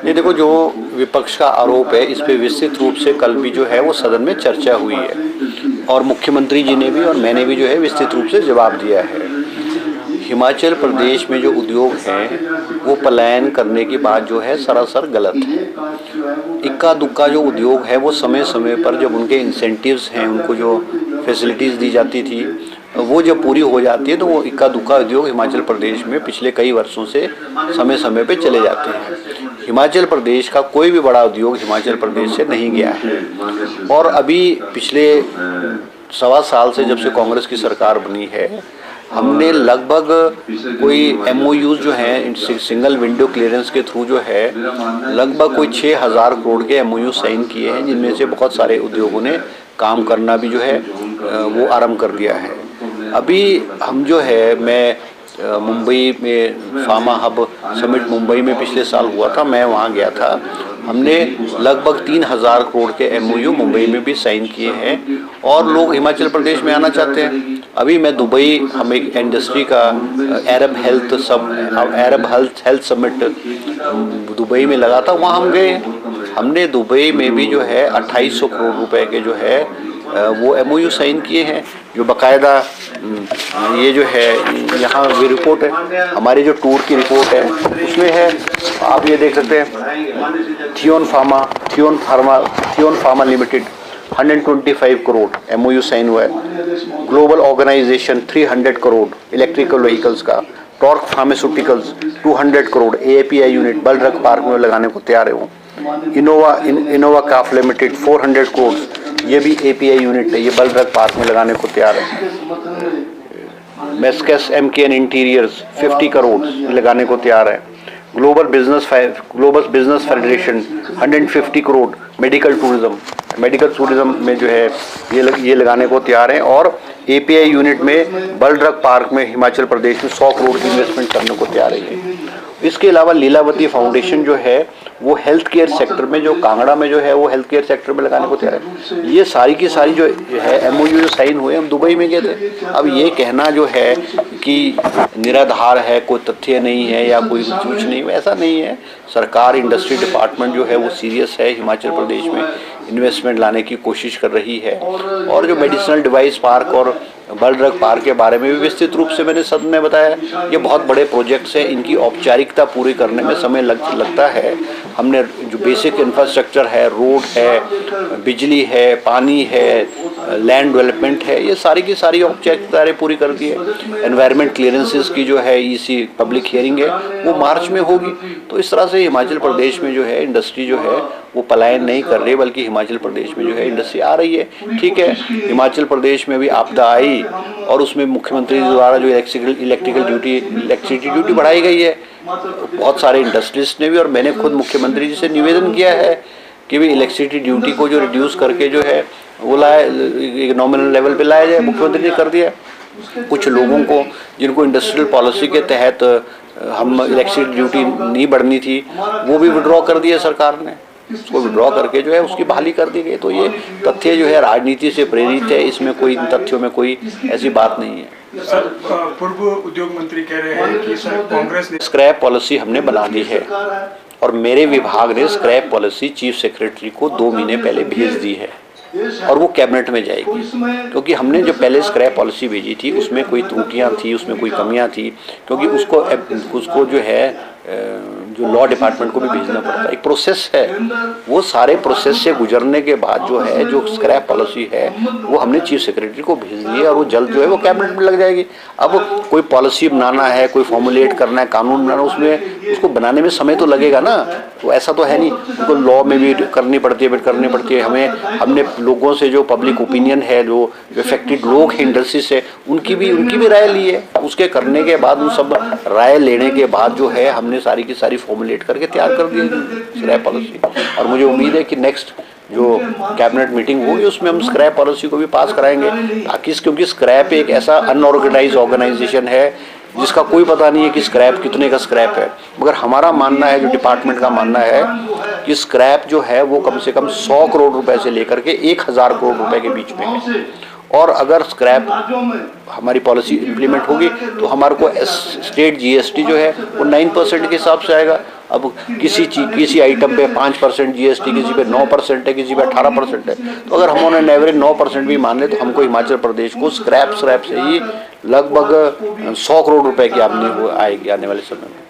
ये देखो, जो विपक्ष का आरोप है इस पे विस्तृत रूप से कल भी जो है वो सदन में चर्चा हुई है और मुख्यमंत्री जी ने भी और मैंने भी जो है विस्तृत रूप से जवाब दिया है। हिमाचल प्रदेश में जो उद्योग हैं वो पलायन करने की बात जो है सरासर गलत है। इक्का दुक्का जो उद्योग है वो समय समय पर जब उनके इंसेंटिव्स हैं, उनको जो फैसिलिटीज़ दी जाती थी, वो जब पूरी हो जाती है तो वो इक्का दुक्का उद्योग हिमाचल प्रदेश में पिछले कई वर्षों से समय समय पे चले जाते हैं। हिमाचल प्रदेश का कोई भी बड़ा उद्योग हिमाचल प्रदेश से नहीं गया है। और अभी पिछले 1.25 साल से जब से कांग्रेस की सरकार बनी है, हमने लगभग कोई MOUs जो हैं सिंगल विंडो क्लियरेंस के थ्रू जो है लगभग कोई 6,000 करोड़ के MOU साइन किए हैं, जिनमें से बहुत सारे उद्योगों ने काम करना भी जो है वो आरंभ कर दिया है। अभी हम जो है, मैं मुंबई में फार्मा हब समिट मुंबई में पिछले साल हुआ था, मैं वहाँ गया था। हमने लगभग 3,000 करोड़ के MOU मुंबई में भी साइन किए हैं और लोग हिमाचल प्रदेश में आना चाहते हैं। अभी मैं दुबई, हम एक इंडस्ट्री का अरब हेल्थ समिट दुबई में लगा था, वहाँ हम गए। हमने दुबई में भी जो है 2800 करोड़ रुपए के जो है वो MOU साइन किए हैं, जो बाकायदा ये जो है यहाँ ये रिपोर्ट है, हमारी जो टूर की रिपोर्ट है उसमें है, आप ये देख सकते हैं। Theon pharma limited 125 crore MOU sign हुआ है। Global organisation 300 crore electrical vehicles का। Torque pharmaceuticals 200 crore API unit bulk drug park में लगाने को तैयार है वो। इनोवा क्राफ्ट लिमिटेड 400 करोड़, ये भी API यूनिट है, ये बल ड्रग पार्क में लगाने को तैयार है। मेस्केस MKN इंटीरियर्स 50 करोड़ लगाने को तैयार है। Global business federation 150 crore medical tourism में जो है ये लगाने को तैयार हैं। और API यूनिट में बल ड्रग पार्क में हिमाचल प्रदेश में 100 करोड़ की इन्वेस्टमेंट करने को तैयार है। इसके अलावा लीलावती फाउंडेशन जो है वो हेल्थ केयर सेक्टर में, जो कांगड़ा में जो है वो हेल्थ केयर सेक्टर में लगाने को तैयार है। ये सारी की सारी जो है MOU जो साइन हुए, हम दुबई में गए थे। अब ये कहना जो है कि निराधार है, कोई तथ्य नहीं है या कोई कुछ नहीं, ऐसा नहीं है। सरकार, इंडस्ट्री डिपार्टमेंट जो है वो सीरियस है, हिमाचल प्रदेश में इन्वेस्टमेंट लाने की कोशिश कर रही है। और जो मेडिसिनल डिवाइस पार्क और बल ड्रग पार्क के बारे में भी विस्तृत रूप से मैंने सदन में बताया, ये बहुत बड़े प्रोजेक्ट्स हैं, इनकी औपचारिकता पूरी करने में समय लगता है। हमने जो बेसिक इंफ्रास्ट्रक्चर है, रोड है, बिजली है, पानी है, लैंड डेवलपमेंट है, ये सारी की सारी औपचारिकताएं पूरी कर दी है। एनवायरनमेंट क्लियरेंसेस की जो है EC पब्लिक हियरिंग है वो मार्च में होगी। तो इस तरह से हिमाचल प्रदेश में जो है इंडस्ट्री जो है वो पलायन नहीं कर रही, बल्कि हिमाचल प्रदेश में जो है इंडस्ट्री आ रही है। ठीक है, हिमाचल प्रदेश में भी आपदा आई और उसमें मुख्यमंत्री द्वारा जो इलेक्ट्रिसिटी ड्यूटी बढ़ाई गई है, बहुत सारे इंडस्ट्रिस्ट ने भी और मैंने खुद मुख्यमंत्री जी से निवेदन किया है कि भी इलेक्ट्रिसिटी ड्यूटी को जो रिड्यूस करके जो है वो एक नॉमिनल लेवल पे लाया जाए। मुख्यमंत्री ने कर दिया। कुछ लोगों को जिनको इंडस्ट्रियल पॉलिसी के तहत हम इलेक्ट्रिसिटी ड्यूटी नहीं बढ़नी थी, वो भी विड्रॉ कर दिया सरकार ने। उसको विड्रॉ करके जो है उसकी बहाली कर दी गई। तो ये तथ्य जो है राजनीति से प्रेरित है, इसमें कोई इन तथ्यों में कोई ऐसी बात नहीं है। सर, पूर्व उद्योग मंत्री कह रहे हैं कि सर कांग्रेस ने स्क्रैप पॉलिसी हमने बना दी है और मेरे विभाग ने स्क्रैप पॉलिसी चीफ सेक्रेटरी को 2 महीने पहले भेज दी है और वो कैबिनेट में जाएगी। क्योंकि हमने जो पहले स्क्रैप पॉलिसी भेजी थी उसमें कोई त्रुटियां थी, उसमें कोई कमियां थी, क्योंकि उसको जो है जो लॉ डिपार्टमेंट को भी भेजना पड़ता है, एक प्रोसेस है। वो सारे प्रोसेस से गुजरने के बाद जो है जो स्क्रैप पॉलिसी है वो हमने चीफ सेक्रेटरी को भेज दी है और वो जल्द जो है वो कैबिनेट में लग जाएगी। अब कोई पॉलिसी बनाना है, कोई फॉर्मुलेट करना है, कानून बनाना, उसमें उसको बनाने में समय तो लगेगा ना। तो ऐसा तो है नहीं, उसको लॉ में भी करनी पड़ती है। हमने लोगों से जो पब्लिक ओपिनियन है, जो इफेक्टेड लोग हैं इंडस्ट्री से, उनकी भी राय ली है। उसके करने के बाद उन सब राय लेने के बाद जो है हमने सारी की सारी फॉर्मुलेट करके तैयार कर दी स्क्रैप पॉलिसी। और मुझे उम्मीद है कि नेक्स्ट जो कैबिनेट मीटिंग होगी उसमें हम स्क्रैप पॉलिसी को भी पास कराएंगे, ताकि क्योंकि स्क्रैप एक ऐसा अनऑर्गेनाइज्ड ऑर्गेनाइजेशन है जिसका कोई पता नहीं है कि स्क्रैप कितने का स्क्रैप है। मगर हमारा मानना है, जो डिपार्टमेंट का मानना है कि स्क्रैप जो है वो कम से कम 100 करोड़ रुपए से लेकर के 1000 करोड़ रुपए के बीच में है। और अगर स्क्रैप हमारी पॉलिसी इम्प्लीमेंट होगी तो हमारे को स्टेट जीएसटी जो है वो 9% के हिसाब से आएगा। अब किसी आइटम पे 5% जीएसटी, किसी पे 9% है, किसी पे 18% है। तो अगर हम उन्हें एवरेज 9% भी मान ले तो हमको हिमाचल प्रदेश को स्क्रैप से ही लगभग 100 करोड़ रुपए की आमदनी आएगी आने वाले समय में।